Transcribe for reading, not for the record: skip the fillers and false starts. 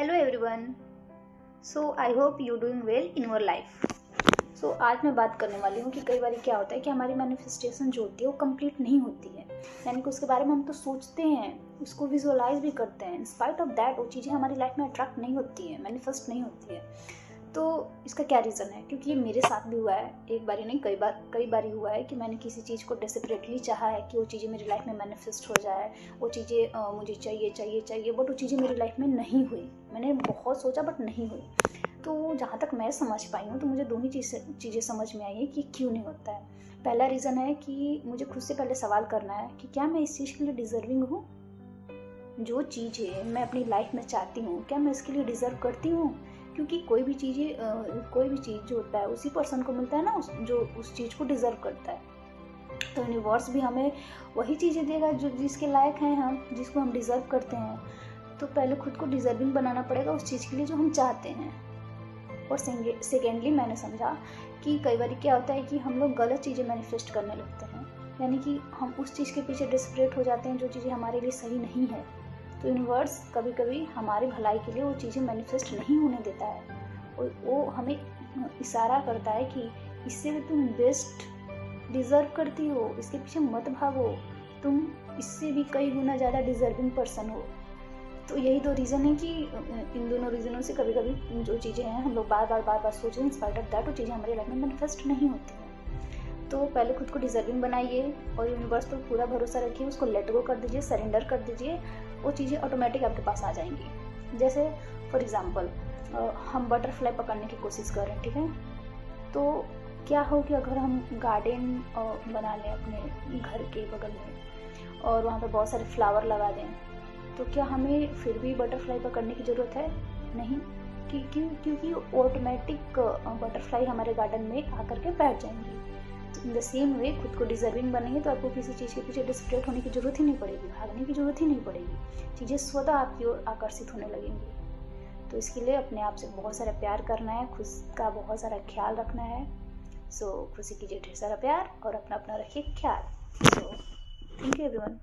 Hello everyone. So I hope you doing well in your life. So आज मैं बात करने वाली हूँ कि कई बार क्या होता है कि हमारी मैनिफेस्टेशन जो होती है वो कंप्लीट नहीं होती है, यानी कि उसके बारे में हम तो सोचते हैं, उसको विजुअलाइज भी करते हैं, इन स्पाइट ऑफ दैट वो चीज़ें हमारी लाइफ में अट्रैक्ट नहीं होती है, मैनिफेस्ट नहीं होती है। तो इसका क्या रीज़न है? क्योंकि ये मेरे साथ भी हुआ है, एक बार ही नहीं कई बार ही हुआ है कि मैंने किसी चीज़ को डेस्परेटली चाहा है कि वो चीज़ें मेरी लाइफ में मैनिफेस्ट हो जाए, वो चीज़ें मुझे चाहिए, बट वो चीज़ें मेरी लाइफ में नहीं हुई। मैंने बहुत सोचा बट नहीं हुई। तो जहाँ तक मैं समझ पाई हूँ तो मुझे दो ही चीज़ें समझ में आई है कि क्यों नहीं होता है। पहला रीज़न है कि मुझे खुद से पहले सवाल करना है कि क्या मैं इस चीज़ के लिए डिज़र्विंग हूँ। जो चीज़ें मैं अपनी लाइफ में चाहती हूँ क्या मैं इसके लिए डिज़र्व करती हूँ। क्योंकि कोई भी चीज़ जो होता है उसी पर्सन को मिलता है ना, जो उस चीज़ को डिज़र्व करता है। तो यूनिवर्स भी हमें वही चीज़ें देगा जो जिसके लायक हैं हम, जिसको हम डिज़र्व करते हैं। तो पहले खुद को डिज़र्विंग बनाना पड़ेगा उस चीज़ के लिए जो हम चाहते हैं। और सेकेंडली मैंने समझा कि कई बार क्या होता है कि हम लोग गलत चीज़ें मैनिफेस्ट करने लगते हैं, यानी कि हम उस चीज़ के पीछे डेस्परेट हो जाते हैं जो चीज़ें हमारे लिए सही नहीं है। तो यूनिवर्स कभी कभी हमारी भलाई के लिए वो चीज़ें मैनिफेस्ट नहीं होने देता है, और वो हमें इशारा करता है कि इससे भी तुम बेस्ट डिज़र्व करती हो, इसके पीछे मत भागो, तुम इससे भी कई गुना ज़्यादा डिज़र्विंग पर्सन हो। तो यही दो रीज़न है कि इन दोनों रीज़नों से कभी कभी जो चीज़ें हैं हम लोग बार बार सोचें, इन स्पाइट ऑफ दैट वो चीज़ें हमारी लाइफ में मैनिफेस्ट नहीं होती हैं। तो पहले खुद को डिज़र्विंग बनाइए और यूनिवर्स पर पूरा भरोसा रखिए, उसको लेट गो कर दीजिए, सरेंडर कर दीजिए, वो चीज़ें ऑटोमेटिक आपके पास आ जाएंगी। जैसे फॉर एग्जांपल हम बटरफ्लाई पकड़ने की कोशिश कर रहे हैं, ठीक है। तो क्या हो कि अगर हम गार्डन बना लें अपने घर के बगल में और वहाँ पर बहुत सारे फ्लावर लगा दें, तो क्या हमें फिर भी बटरफ्लाई पकड़ने की ज़रूरत है? नहीं। क्योंकि ऑटोमेटिक बटरफ्लाई हमारे गार्डन में आकर के बैठ जाएंगी। तो इन द सेम वे खुद को डिज़र्विंग बनेंगे तो आपको किसी चीज़ के पीछे डिस्परेट होने की ज़रूरत ही नहीं पड़ेगी, भागने की ज़रूरत ही नहीं पड़ेगी, चीज़ें स्वतः आपकी ओर आकर्षित होने लगेंगी। तो इसके लिए अपने आप से बहुत सारा प्यार करना है, खुद का बहुत सारा ख्याल रखना है। सो खुद से कीजिए ढेर सारा प्यार और अपना रखिए ख्याल। So thank you everyone.